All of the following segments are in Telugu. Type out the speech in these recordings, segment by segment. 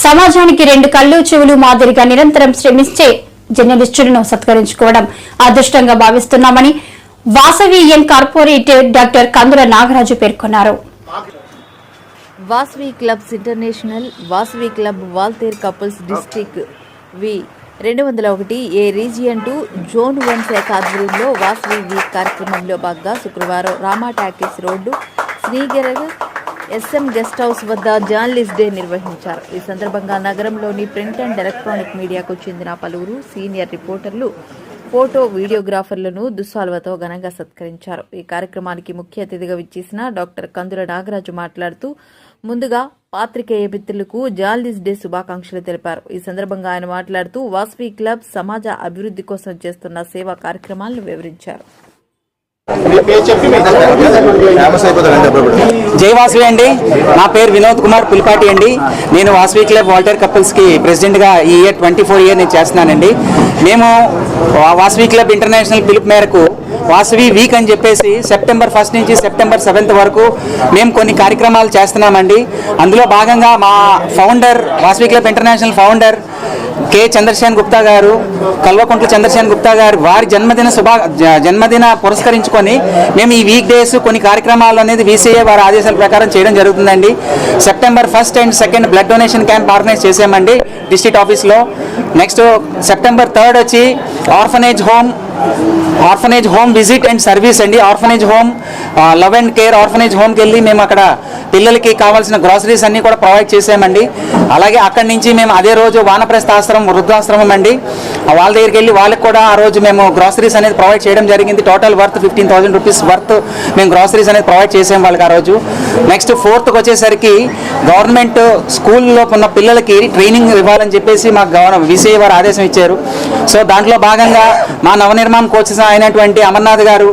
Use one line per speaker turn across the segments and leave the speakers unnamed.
సమాజానికి రెండు కళ్ళు చెవులు మాదిరిగా నిరంతరం శ్రమించే జర్నలిస్టులను సత్కరించుకోవడం అదృష్టంగా భావిస్తున్నామని Vasavi young corporator doctor Kandula Nagaraju పేర్కొన్నారు.
Vasavi clubs international Vasavi club Waltair couples district V 201 A region 2 zone 1 శాఖ ఆధ్వర్యంలో వాసవి వీక్ కార్యక్రమంలో భాగంగా శుక్రవారం రామా టాకీస్ రోడ్డు శ్రీగర్ ఎస్ఎం గెస్ట్ హౌస్ వద్ద జర్నలిస్ట్ డే నిర్వహించారు. ఈ సందర్భంగా నగరంలోని ప్రింట్ అండ్ ఎలక్ట్రానిక్ మీడియాకు చెందిన పలువురు సీనియర్ రిపోర్టర్లు, ఫోటో వీడియోగ్రాఫర్లను దుస్సాల్వతో ఘనంగా సత్కరించారు. ఈ కార్యక్రమానికి ముఖ్య అతిథిగా విచ్చేసిన డాక్టర్ కందుల నాగరాజు మాట్లాడుతూ ముందుగా పాత్రికేయ మిత్రులకు జర్నలిస్ట్ డే శుభాకాంక్షలు తెలిపారు. ఈ సందర్భంగా ఆయన మాట్లాడుతూ వాసవి క్లబ్ సమాజ అభివృద్ధి కోసం చేస్తున్న సేవా కార్యక్రమాలను వివరించారు.
జై వాసవి అండి. నా పేరు వినోద్ కుమార్ పులిపాటి అండి. నేను వాసవి క్లబ్ వాల్టర్ కపుల్స్ కి ప్రెసిడెంట్ గా ఈ ఇయర్ 24 ఇయర్ నేను చేస్తున్నానండి. మేము వాసవి క్లబ్ ఇంటర్నేషనల్ పిలుపు మేరకు వాసవి వీక్ అని చెప్పేసి సెప్టెంబర్ 1 నుంచి సెప్టెంబర్ 7 వరకు మేము కొన్ని కార్యక్రమాలు చేస్తున్నామండి. అందులో భాగంగా మా founder, Vasavi club international founder K Chandrasekhar Gupta garu, Kalvakuntla Chandrasekhar Gupta గారు వారి జన్మదిన పురస్కరించుకొని మేము ఈ వీక్ డేస్ కొన్ని కార్యక్రమాలు అనేది వీసీఏ వారి ఆదేశాల ప్రకారం చేయడం జరుగుతుందండి. September 1 and 2 blood donation camp organise చేసామండి డిస్ట్రిక్ట్ ఆఫీస్లో. నెక్స్ట్ సెప్టెంబర్ 3 వచ్చి orphanage home visit and service అండి. Orphanage home, love and care orphanage హోమ్కి వెళ్ళి మేము అక్కడ పిల్లలకి కావాల్సిన గ్రాసరీస్ అన్నీ కూడా ప్రొవైడ్ చేసామండి. అలాగే అక్కడి నుంచి మేము అదే రోజు వానప్రస్థ ఆశ్రమం, వృద్ధాశ్రమం అండి, వాళ్ళ దగ్గరికి వెళ్ళి వాళ్ళకి కూడా ఆ రోజు మేము గ్రాసరీస్ అనేది ప్రొవైడ్ చేయడం జరిగింది. టోటల్ వర్త్ 15,000 రూపీస్ వర్త్ మేము గ్రాసరీస్ అనేది ప్రొవైడ్ చేసాం వాళ్ళకి ఆ రోజు. నెక్స్ట్ 4th వచ్చేసరికి గవర్నమెంట్ స్కూల్లో ఉన్న పిల్లలకి ట్రైనింగ్ ఇవ్వాలని చెప్పేసి మాకు విసిఐ వారు ఆదేశం ఇచ్చారు. సో దాంట్లో భాగంగా మా నవనిర్మాణ కోచెస్ అయినటువంటి అమర్నాథ్ గారు,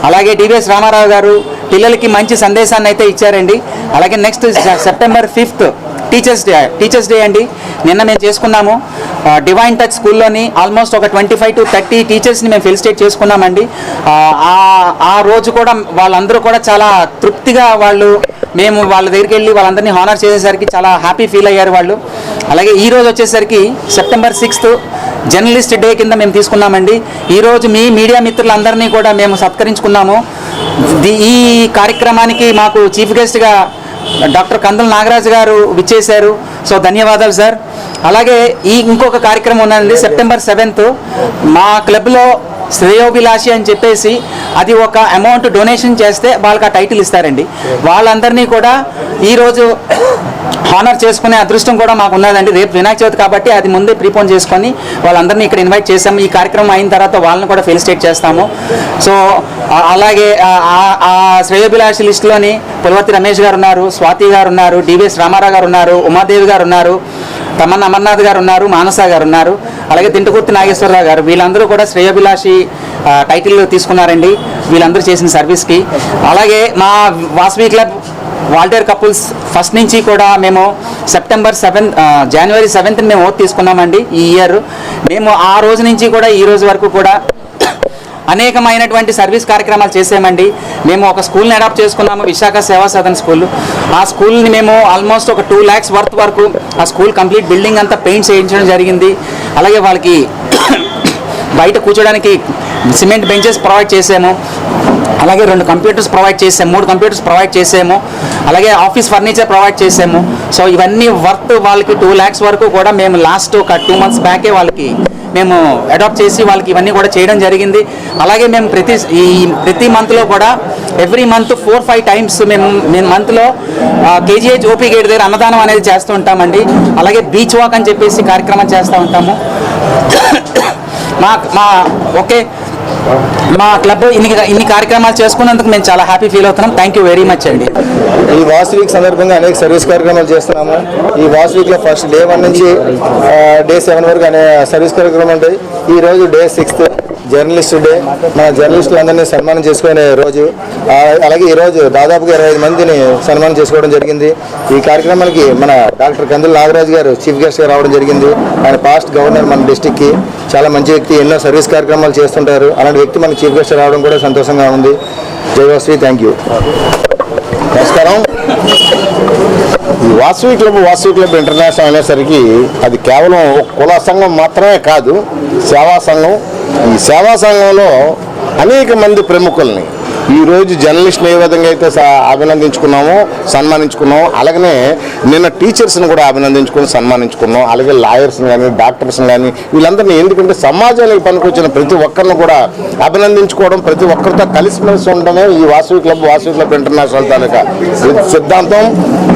అలాగే డివిఎస్ రామారావు గారు పిల్లలకి మంచి సందేశాన్ని అయితే ఇచ్చారండి. అలాగే నెక్స్ట్ సెప్టెంబర్ 5 టీచర్స్ డే అండి. నిన్న మేము చేసుకున్నాము డివైన్ టచ్ స్కూల్లోని ఆల్మోస్ట్ ఒక 25 to 30 టీచర్స్ని మేము ఫెలిసిటేట్ చేసుకున్నామండి. ఆ రోజు కూడా వాళ్ళందరూ కూడా చాలా తృప్తిగా మేము వాళ్ళ దగ్గరికి వెళ్ళి వాళ్ళందరినీ హానర్ చేసేసరికి చాలా హ్యాపీ ఫీల్ అయ్యారు వాళ్ళు. అలాగే ఈ రోజు వచ్చేసరికి సెప్టెంబర్ 6 జర్నలిస్ట్ డే కింద మేము తీసుకున్నామండి. ఈరోజు మీ మీడియా మిత్రులందరినీ కూడా మేము సత్కరించుకున్నాము. ఈ కార్యక్రమానికి మాకు చీఫ్ గెస్ట్గా డాక్టర్ కందుల నాగరాజు గారు విచ్చేశారు. సో ధన్యవాదాలు సార్. అలాగే ఇంకొక కార్యక్రమం ఉన్నది సెప్టెంబర్ 7 మా క్లబ్లో శ్రేయోభిలాషి అని చెప్పేసి అది ఒక అమౌంట్ డొనేషన్ చేస్తే వాళ్ళకి ఆ టైటిల్ ఇస్తారండి. వాళ్ళందరినీ కూడా ఈరోజు హానర్ చేసుకునే అదృష్టం కూడా మాకు ఉన్నదండి. రేపు వినాయక చవితి కాబట్టి అది ముందే ప్రీపోన్ చేసుకొని వాళ్ళందరినీ ఇక్కడ ఇన్వైట్ చేసాము. ఈ కార్యక్రమం అయిన తర్వాత వాళ్ళని కూడా ఫెలిసిటేట్ చేస్తాము. సో అలాగే ఆ శ్రేయోభిలాషి లిస్టులోని పులవర్తి రమేష్ గారు ఉన్నారు, స్వాతి గారు ఉన్నారు, డివిఎస్ రామారావు గారు ఉన్నారు, ఉమాదేవి గారు ఉన్నారు, తమన్నా అమర్నాథ్ గారు ఉన్నారు, మానస గారు ఉన్నారు, అలాగే తింటకుర్తి నాగేశ్వరరావు గారు. వీళ్ళందరూ కూడా శ్రేయోభిలాషి టైటిల్ తీసుకున్నారండి వీళ్ళందరూ చేసిన సర్వీస్కి. అలాగే మా Vasavi club walter couples first నుంచి కూడా మేము జనవరి 7 మేము ఓట్ తీసుకున్నామండి. ఈ ఇయర్ మేము ఆ రోజు నుంచి కూడా ఈ రోజు వరకు కూడా అనేకమైనటువంటి సర్వీస్ కార్యక్రమాలు చేసామండి. మేము ఒక స్కూల్ని అడాప్ట్ చేసుకున్నాము, విశాఖ సేవా సదన్ స్కూల్. ఆ స్కూల్ని మేము ఆల్మోస్ట్ ఒక 2 lakhs వర్త్ వరకు ఆ స్కూల్ కంప్లీట్ బిల్డింగ్ అంతా పెయింట్ చేయించడం జరిగింది. అలాగే వాళ్ళకి బయట కూర్చోడానికి సిమెంట్ బెంచెస్ ప్రొవైడ్ చేసాము. అలాగే 2 కంప్యూటర్స్ ప్రొవైడ్ చేసాము, 3 కంప్యూటర్స్ ప్రొవైడ్ చేసాము. అలాగే ఆఫీస్ ఫర్నిచర్ ప్రొవైడ్ చేసాము. సో ఇవన్నీ వర్త్ వాళ్ళకి 2 lakhs వరకు కూడా మేము లాస్ట్ ఒక 2 months బ్యాకే వాళ్ళకి మేము అడాప్ట్ చేసి వాళ్ళకి ఇవన్నీ కూడా చేయడం జరిగింది. అలాగే మేము ప్రతి మంత్లో కూడా ఎవ్రీ మంత్ 4-5 times మేము మంత్లో కేజీహెచ్ ఓపీ గేట్ దగ్గర అన్నదానం అనేది చేస్తూ ఉంటామండి. అలాగే బీచ్ వాక్ అని చెప్పేసి కార్యక్రమం చేస్తూ ఉంటాము. మా క్లబ్ ఇన్ని కార్యక్రమాలు చేసుకున్నందుకు మేము చాలా హ్యాపీ ఫీల్ అవుతున్నాం. థ్యాంక్ యూ వెరీ మచ్ అండి.
ఈ వాసవి వీక్ సందర్భంగా అనేక సర్వీస్ కార్యక్రమాలు చేస్తున్నాము. ఈ వాసవి వీక్లో ఫస్ట్ డే 1 నుంచి డే 7 వరకు అనే సర్వీస్ కార్యక్రమాలు ఉంటాయి. ఈరోజు డే 6 జర్నలిస్ట్ డే. మన జర్నలిస్టులందరినీ సన్మానం చేసుకునే రోజు. అలాగే ఈరోజు దాదాపుగా 25 మందిని సన్మానం చేసుకోవడం జరిగింది. ఈ కార్యక్రమానికి మన డాక్టర్ కందుల నాగరాజు గారు చీఫ్ గెస్ట్గా రావడం జరిగింది. ఆయన పాస్ట్ గవర్నర్ మన డిస్టిక్కి, చాలా మంచి వ్యక్తి, ఎన్నో సర్వీస్ కార్యక్రమాలు చేస్తుంటారు. అలాంటి వ్యక్తి మన చీఫ్ గెస్ట్ రావడం కూడా సంతోషంగా ఉంది. జై వాసవి, థ్యాంక్ యూ. నమస్కారం.
ఈ వాసవి క్లబ్ ఇంటర్నేషనల్ అనేసరికి అది కేవలం కుల సంఘం మాత్రమే కాదు, సేవా సంఘం. ఈ సేవా సంఘంలో అనేక మంది ప్రముఖుల్ని ఈరోజు జర్నలిస్ట్ని ఏ విధంగా అయితే అభినందించుకున్నామో, సన్మానించుకున్నామో, అలాగనే నిన్న టీచర్స్ని కూడా సన్మానించుకున్నాం. అలాగే లాయర్స్ని కానీ, డాక్టర్స్ని కానీ, వీళ్ళందరినీ ఎందుకంటే సమాజానికి పనికొచ్చిన ప్రతి ఒక్కరిని కూడా అభినందించుకోవడం, ప్రతి ఒక్కరితో కలిసిమెలిసి ఉండడమే ఈ వాసవి క్లబ్ ఇంటర్నేషనల్ తాలూకా సిద్ధాంతం.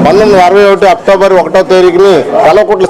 1961 అక్టోబర్ 1వ తేదీని కల్వకుంట్ల